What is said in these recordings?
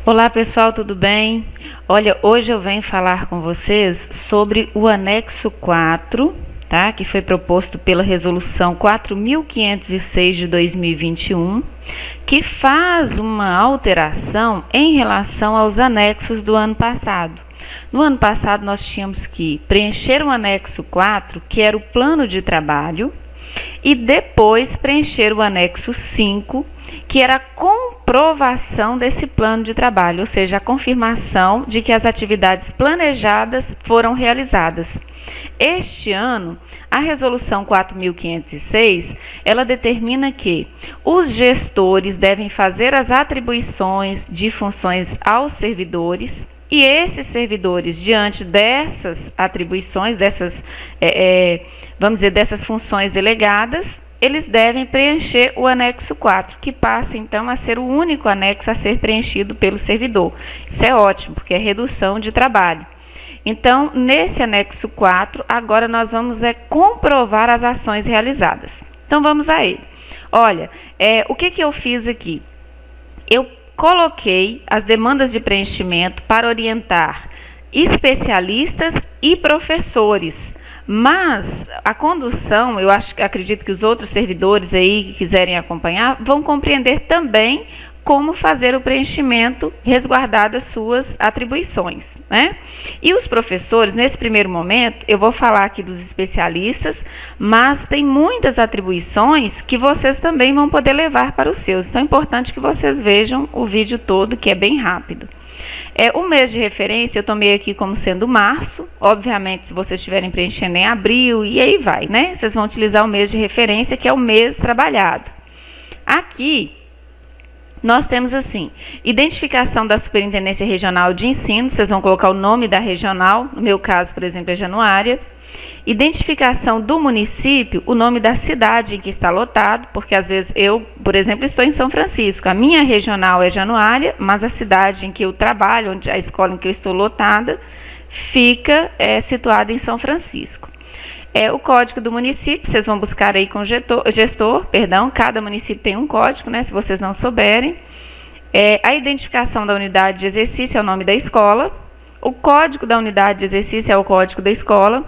Olá pessoal, tudo bem? Olha, hoje eu venho falar com vocês sobre o anexo 4, tá? Que foi proposto pela resolução 4.506 de 2021, que faz uma alteração em relação aos anexos do ano passado. No ano passado nós tínhamos que preencher o anexo 4, que era o plano de trabalho, e depois preencher o anexo 5, que era a comprovação desse plano de trabalho, ou seja, a confirmação de que as atividades planejadas foram realizadas. Este ano, a resolução 4.506, ela determina que os gestores devem fazer as atribuições de funções aos servidores, e esses servidores, diante dessas atribuições, dessas funções delegadas, eles devem preencher o anexo 4, que passa então a ser o único anexo a ser preenchido pelo servidor. Isso é ótimo, porque é redução de trabalho. Então, nesse anexo 4, agora nós vamos comprovar as ações realizadas. Então, vamos a ele. Olha, o que eu fiz aqui? Eu coloquei as demandas de preenchimento para orientar especialistas e professores, mas a condução, acredito que os outros servidores aí que quiserem acompanhar vão compreender também como fazer o preenchimento, resguardadas suas atribuições, né? E os professores, nesse primeiro momento, eu vou falar aqui dos especialistas, mas tem muitas atribuições que vocês também vão poder levar para os seus. Então é importante que vocês vejam o vídeo todo, que é bem rápido. O mês de referência eu tomei aqui como sendo março, obviamente se vocês estiverem preenchendo em abril, e aí vai, né? Vocês vão utilizar o mês de referência, que é o mês trabalhado. Aqui nós temos assim, identificação da Superintendência Regional de Ensino, vocês vão colocar o nome da regional, no meu caso, por exemplo, é Januária. Identificação do município, o nome da cidade em que está lotado, porque às vezes eu, por exemplo, estou em São Francisco, a minha regional é Januária, mas a cidade em que eu trabalho, a escola em que eu estou lotada, fica situada em São Francisco. O código do município, vocês vão buscar aí com gestor, cada município tem um código, né, se vocês não souberem. A identificação da unidade de exercício é o nome da escola, o código da unidade de exercício é o código da escola,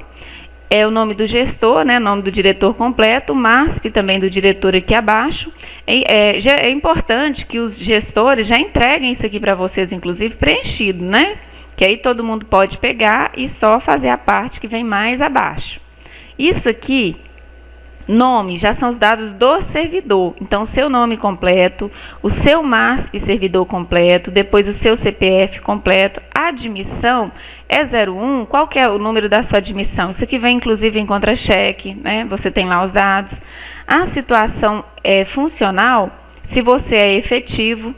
o nome do gestor, né, nome do diretor completo, o MASP também do diretor aqui abaixo. É importante que os gestores já entreguem isso aqui para vocês, inclusive preenchido, né, que aí todo mundo pode pegar e só fazer a parte que vem mais abaixo. Isso aqui, nome, já são os dados do servidor. Então, o seu nome completo, o seu MASP servidor completo, depois o seu CPF completo. A admissão é 01, qual que é o número da sua admissão? Isso aqui vem, inclusive, em contra-cheque, né? Você tem lá os dados. A situação funcional, se você é efetivo.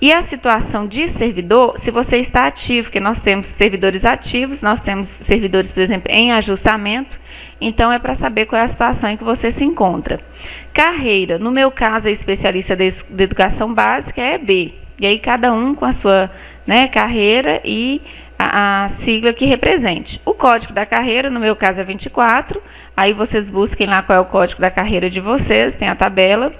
E a situação de servidor, se você está ativo, porque nós temos servidores ativos, nós temos servidores, por exemplo, em ajustamento, então é para saber qual é a situação em que você se encontra. Carreira, no meu caso, a especialista de educação básica é B, e aí cada um com a sua, né, carreira e a sigla que represente. O código da carreira, no meu caso, é 24, aí vocês busquem lá qual é o código da carreira de vocês, tem a tabela.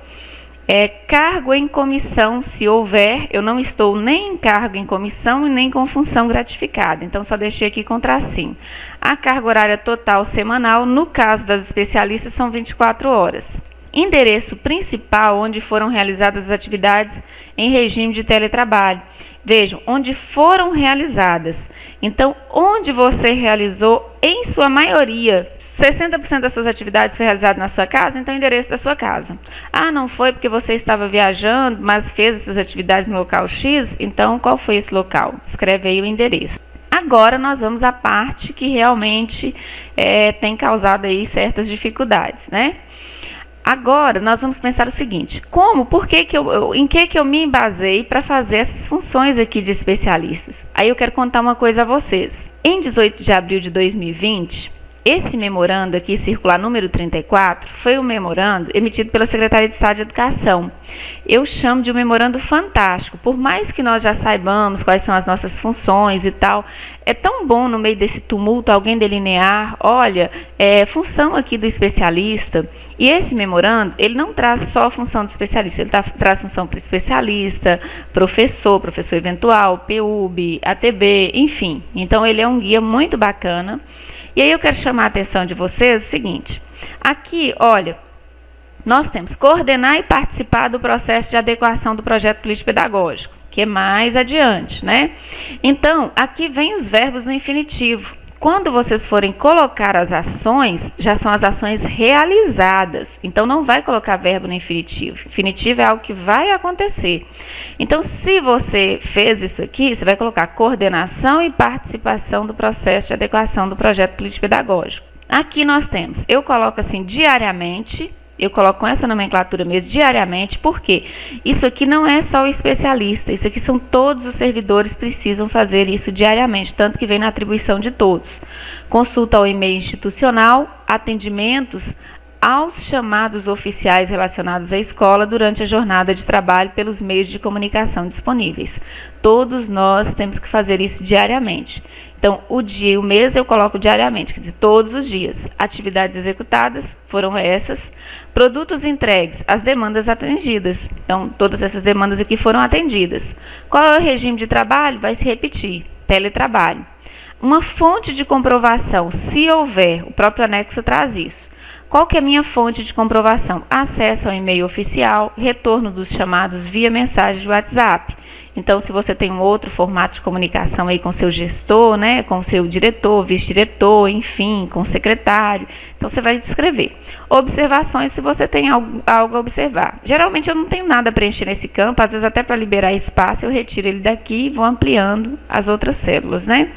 Cargo em comissão, se houver, eu não estou nem em cargo em comissão e nem com função gratificada, então só deixei aqui com tracinho. A carga horária total semanal, no caso das especialistas, são 24 horas. Endereço principal, onde foram realizadas as atividades em regime de teletrabalho. Vejam, onde foram realizadas. Então, onde você realizou, em sua maioria, 60% das suas atividades foi realizado na sua casa, então o endereço da sua casa. Ah, não foi porque você estava viajando, mas fez essas atividades no local X, então qual foi esse local? Escreve aí o endereço. Agora nós vamos à parte que realmente tem causado aí certas dificuldades, né? Agora, nós vamos pensar o seguinte, em que eu me embasei para fazer essas funções aqui de especialistas? Aí eu quero contar uma coisa a vocês. Em 18 de abril de 2020, esse memorando aqui, circular número 34, foi um memorando emitido pela Secretaria de Estado de Educação. Eu chamo de um memorando fantástico, por mais que nós já saibamos quais são as nossas funções e tal, É tão bom no meio desse tumulto alguém delinear, olha, função aqui do especialista. E esse memorando, ele não traz só a função do especialista, ele traz função para o especialista, professor eventual, PUB, ATB, enfim. Então ele é um guia muito bacana. E aí eu quero chamar a atenção de vocês o seguinte, aqui, olha, nós temos coordenar e participar do processo de adequação do projeto político-pedagógico, que é mais adiante, né? Então, aqui vem os verbos no infinitivo. Quando vocês forem colocar as ações, já são as ações realizadas. Então, não vai colocar verbo no infinitivo. Infinitivo é algo que vai acontecer. Então, se você fez isso aqui, você vai colocar coordenação e participação do processo de adequação do projeto político-pedagógico. Aqui nós temos, eu coloco assim, diariamente. Eu coloco com essa nomenclatura mesmo, diariamente, porque isso aqui não é só o especialista, isso aqui são todos os servidores precisam fazer isso diariamente, tanto que vem na atribuição de todos. Consulta ao e-mail institucional, atendimentos aos chamados oficiais relacionados à escola durante a jornada de trabalho pelos meios de comunicação disponíveis. Todos nós temos que fazer isso diariamente. Então, o dia e o mês eu coloco diariamente, quer dizer, todos os dias. Atividades executadas foram essas. Produtos entregues, as demandas atendidas. Então, todas essas demandas aqui foram atendidas. Qual é o regime de trabalho? Vai se repetir, teletrabalho. Uma fonte de comprovação, se houver, o próprio anexo traz isso. Qual que é a minha fonte de comprovação? Acesso ao e-mail oficial, retorno dos chamados via mensagem de WhatsApp. Então, se você tem um outro formato de comunicação aí com seu gestor, né, com seu diretor, vice-diretor, enfim, com o secretário, então você vai descrever. Observações, se você tem algo a observar. Geralmente eu não tenho nada a preencher nesse campo, às vezes até para liberar espaço eu retiro ele daqui e vou ampliando as outras células, né?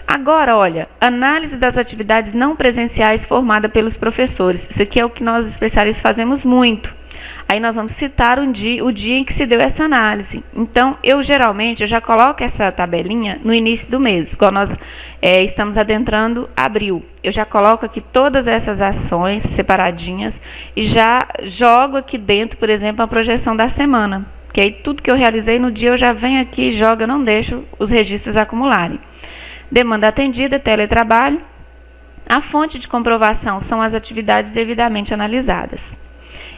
Agora, olha, análise das atividades não presenciais formada pelos professores. Isso aqui é o que nós especialistas fazemos muito. Aí nós vamos citar o dia em que se deu essa análise. Então, eu já coloco essa tabelinha no início do mês, quando nós estamos adentrando abril. Eu já coloco aqui todas essas ações separadinhas e já jogo aqui dentro, por exemplo, a projeção da semana. Que aí tudo que eu realizei no dia eu já venho aqui e jogo, eu não deixo os registros acumularem. Demanda atendida, teletrabalho. A fonte de comprovação são as atividades devidamente analisadas.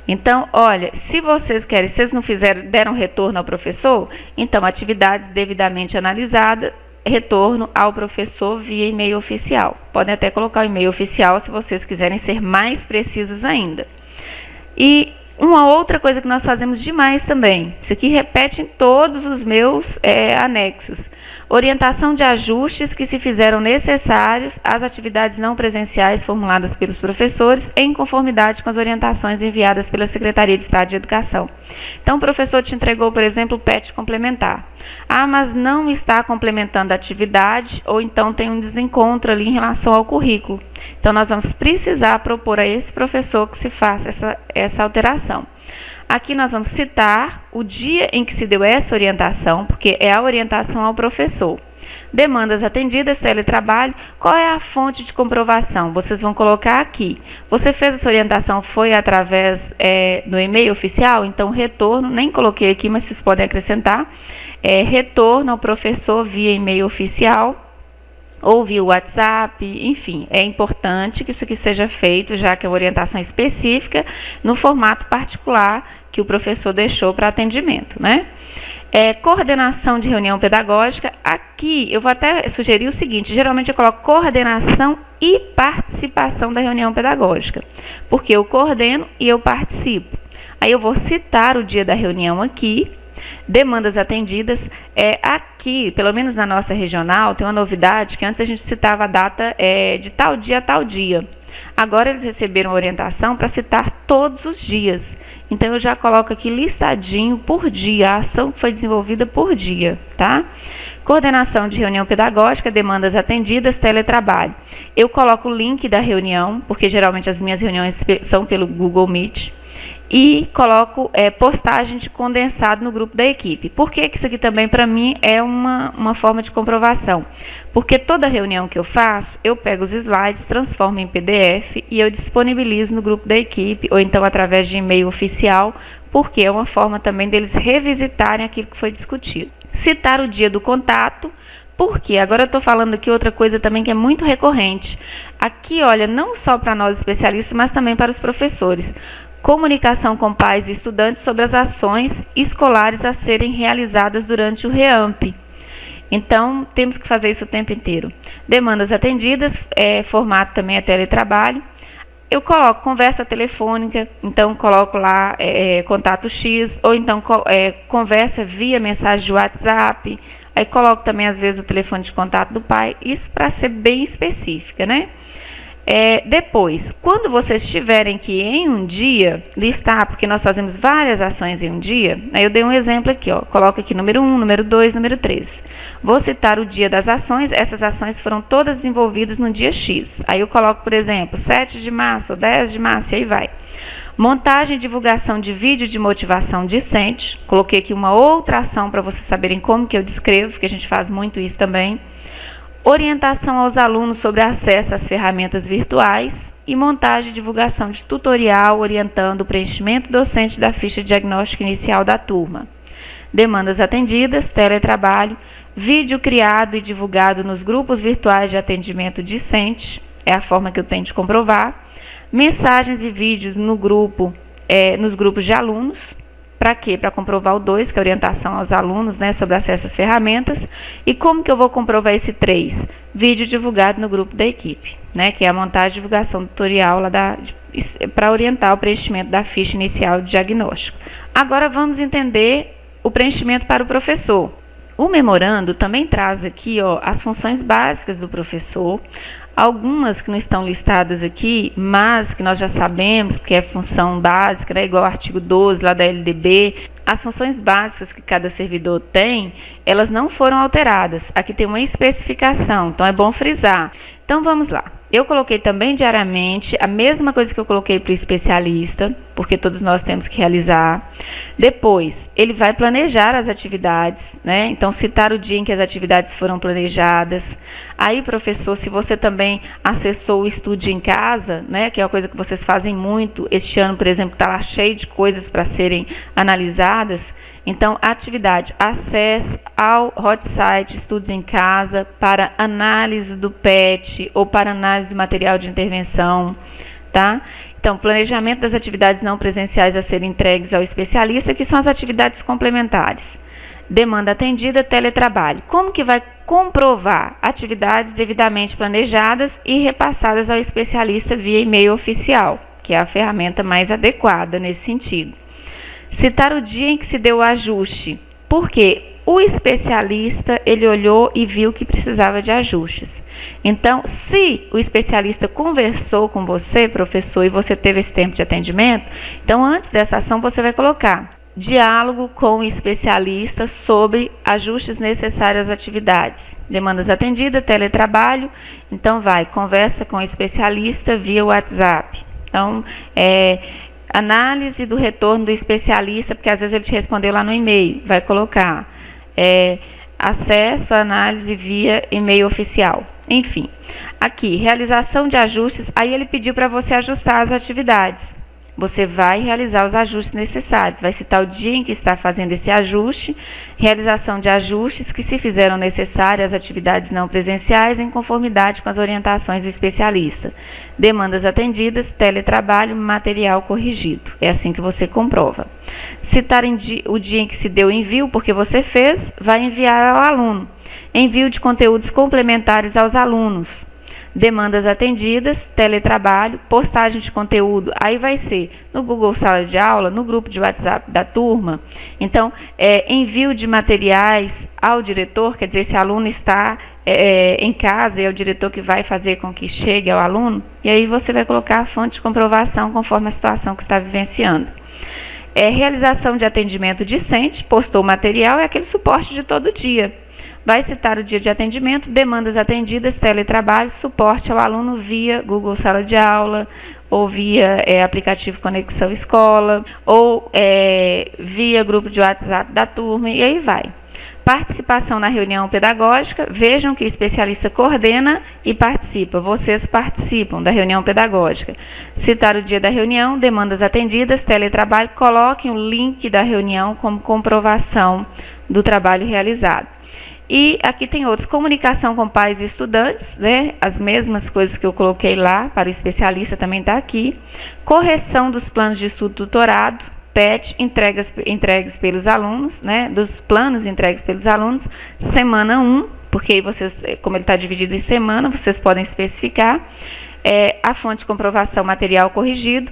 Então, olha, se vocês não deram retorno ao professor, então atividades devidamente analisadas, retorno ao professor via e-mail oficial. Podem até colocar o e-mail oficial se vocês quiserem ser mais precisos ainda. E uma outra coisa que nós fazemos demais também, isso aqui repete em todos os meus anexos. Orientação de ajustes que se fizeram necessários às atividades não presenciais formuladas pelos professores em conformidade com as orientações enviadas pela Secretaria de Estado de Educação. Então, o professor te entregou, por exemplo, o PET complementar. Ah, mas não está complementando a atividade ou então tem um desencontro ali em relação ao currículo. Então, nós vamos precisar propor a esse professor que se faça essa alteração. Aqui nós vamos citar o dia em que se deu essa orientação, porque é a orientação ao professor. Demandas atendidas, teletrabalho, qual é a fonte de comprovação? Vocês vão colocar aqui. Você fez essa orientação, foi através do e-mail oficial? Então, retorno, nem coloquei aqui, mas vocês podem acrescentar. Retorno ao professor via e-mail oficial, ou via WhatsApp, enfim, é importante que isso aqui seja feito, já que é uma orientação específica, no formato particular que o professor deixou para atendimento, né? Coordenação de reunião pedagógica, aqui eu vou até sugerir o seguinte, geralmente eu coloco coordenação e participação da reunião pedagógica, porque eu coordeno e eu participo. Aí eu vou citar o dia da reunião aqui. Demandas atendidas, aqui, pelo menos na nossa regional, tem uma novidade que antes a gente citava a data de tal dia a tal dia. Agora eles receberam orientação para citar todos os dias. Então eu já coloco aqui listadinho por dia, a ação que foi desenvolvida por dia, tá? Coordenação de reunião pedagógica, demandas atendidas, teletrabalho. Eu coloco o link da reunião, porque geralmente as minhas reuniões são pelo Google Meet. E coloco postagem de condensado no grupo da equipe. Por que isso aqui também para mim é uma forma de comprovação? Porque toda reunião que eu faço, eu pego os slides, transformo em PDF e eu disponibilizo no grupo da equipe, ou então através de e-mail oficial, porque é uma forma também deles revisitarem aquilo que foi discutido. Citar o dia do contato, Por quê? Agora eu estou falando aqui outra coisa também que é muito recorrente. Aqui, olha, não só para nós especialistas, mas também para os professores. Comunicação com pais e estudantes sobre as ações escolares a serem realizadas durante o REAMP. Então, temos que fazer isso o tempo inteiro. Demandas atendidas, formato também é teletrabalho. Eu coloco conversa telefônica, então coloco lá contato X, ou então conversa via mensagem de WhatsApp. Aí coloco também, às vezes, o telefone de contato do pai, isso para ser bem específica, né? Depois, quando vocês tiverem que em um dia listar, porque nós fazemos várias ações em um dia, aí eu dei um exemplo aqui, ó, coloco aqui número 1, número 2, número 3. Vou citar o dia das ações, essas ações foram todas desenvolvidas no dia X. Aí eu coloco, por exemplo, 7 de março, 10 de março, e aí vai. Montagem e divulgação de vídeo de motivação discente. Coloquei aqui uma outra ação para vocês saberem como que eu descrevo, porque a gente faz muito isso também. Orientação aos alunos sobre acesso às ferramentas virtuais e montagem e divulgação de tutorial orientando o preenchimento docente da ficha diagnóstica inicial da turma. Demandas atendidas, teletrabalho, vídeo criado e divulgado nos grupos virtuais de atendimento discente, é a forma que eu tenho de comprovar. Mensagens e vídeos no grupo, nos grupos de alunos. Para quê? Para comprovar o 2, que é a orientação aos alunos, né, sobre acesso às ferramentas. E como que eu vou comprovar esse 3? Vídeo divulgado no grupo da equipe, né, que é a montagem e divulgação do tutorial para orientar o preenchimento da ficha inicial de diagnóstico. Agora vamos entender o preenchimento para o professor. O memorando também traz aqui, ó, as funções básicas do professor, algumas que não estão listadas aqui, mas que nós já sabemos que é função básica, né, igual ao artigo 12 lá da LDB. As funções básicas que cada servidor tem, elas não foram alteradas. Aqui tem uma especificação, então é bom frisar. Então vamos lá. Eu coloquei também diariamente a mesma coisa que eu coloquei para o especialista, porque todos nós temos que realizar. Depois, ele vai planejar as atividades, né? Então, citar o dia em que as atividades foram planejadas. Aí, professor, se você também acessou o Estude em Casa, né? Que é uma coisa que vocês fazem muito. Este ano, por exemplo, está lá cheio de coisas para serem analisadas. Então, atividade, acesso ao hot site Estudos em Casa para análise do PET ou para análise de material de intervenção, tá? Então, planejamento das atividades não presenciais a serem entregues ao especialista, que são as atividades complementares. Demanda atendida, teletrabalho. Como que vai comprovar atividades devidamente planejadas e repassadas ao especialista via e-mail oficial, que é a ferramenta mais adequada nesse sentido. Citar o dia em que se deu o ajuste, porque o especialista, ele olhou e viu que precisava de ajustes. Então, se o especialista conversou com você, professor, e você teve esse tempo de atendimento, então antes dessa ação você vai colocar diálogo com o especialista sobre ajustes necessários às atividades. Demandas atendidas, teletrabalho, então vai, conversa com o especialista via WhatsApp. Então, análise do retorno do especialista, porque às vezes ele te respondeu lá no e-mail, vai colocar acesso à análise via e-mail oficial. Enfim, aqui, realização de ajustes, aí ele pediu para você ajustar as atividades. Você vai realizar os ajustes necessários, vai citar o dia em que está fazendo esse ajuste, realização de ajustes que se fizeram necessárias às atividades não presenciais em conformidade com as orientações do especialista. Demandas atendidas, teletrabalho, material corrigido. É assim que você comprova. Citar o dia em que se deu o envio, porque você fez, vai enviar ao aluno. Envio de conteúdos complementares aos alunos. Demandas atendidas, teletrabalho, postagem de conteúdo, aí vai ser no Google Sala de Aula, no grupo de WhatsApp da turma. Então, envio de materiais ao diretor, quer dizer, esse aluno está em casa e é o diretor que vai fazer com que chegue ao aluno, e aí você vai colocar a fonte de comprovação conforme a situação que está vivenciando. Realização de atendimento discente, postou o material, é aquele suporte de todo dia. Vai citar o dia de atendimento, demandas atendidas, teletrabalho, suporte ao aluno via Google Sala de Aula, ou via aplicativo Conexão Escola, ou via grupo de WhatsApp da turma, e aí vai. Participação na reunião pedagógica, vejam que o especialista coordena e participa, vocês participam da reunião pedagógica. Citar o dia da reunião, demandas atendidas, teletrabalho, coloquem o link da reunião como comprovação do trabalho realizado. E aqui tem outros, comunicação com pais e estudantes, né? As mesmas coisas que eu coloquei lá, para o especialista também está aqui. Correção dos planos de estudo tutorado, PET, entregues pelos alunos, né? Dos planos entregues pelos alunos, semana 1, porque aí vocês, como ele está dividido em semana, vocês podem especificar. A fonte de comprovação material corrigido.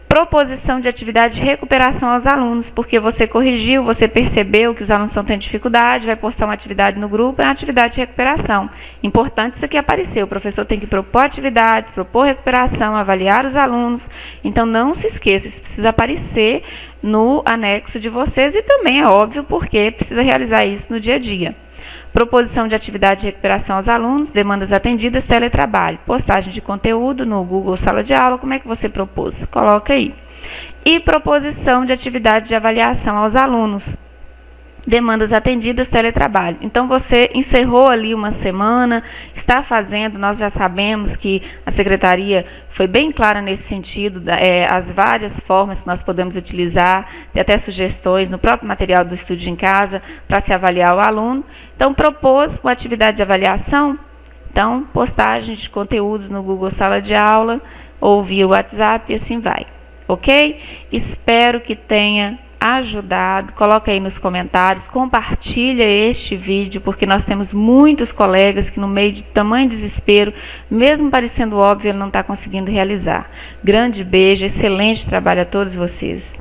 Proposição de atividade de recuperação aos alunos, porque você corrigiu, você percebeu que os alunos estão tendo dificuldade, vai postar uma atividade no grupo, é uma atividade de recuperação. Importante isso aqui aparecer, o professor tem que propor atividades, propor recuperação, avaliar os alunos, então não se esqueça, isso precisa aparecer no anexo de vocês e também é óbvio porque precisa realizar isso no dia a dia. Proposição de atividade de recuperação aos alunos, demandas atendidas, teletrabalho, postagem de conteúdo no Google Sala de Aula, como é que você propôs? Coloca aí. E proposição de atividade de avaliação aos alunos, demandas atendidas, teletrabalho. Então, você encerrou ali uma semana, está fazendo, nós já sabemos que a secretaria foi bem clara nesse sentido, as várias formas que nós podemos utilizar, tem até sugestões no próprio material do Estude em Casa para se avaliar o aluno. Então, propôs uma atividade de avaliação, então, postagem de conteúdos no Google Sala de Aula ou via WhatsApp e assim vai, ok? Espero que tenha ajudado, coloca aí nos comentários, compartilha este vídeo, porque nós temos muitos colegas que no meio de tamanho desespero, mesmo parecendo óbvio, ele não está conseguindo realizar. Grande beijo, excelente trabalho a todos vocês.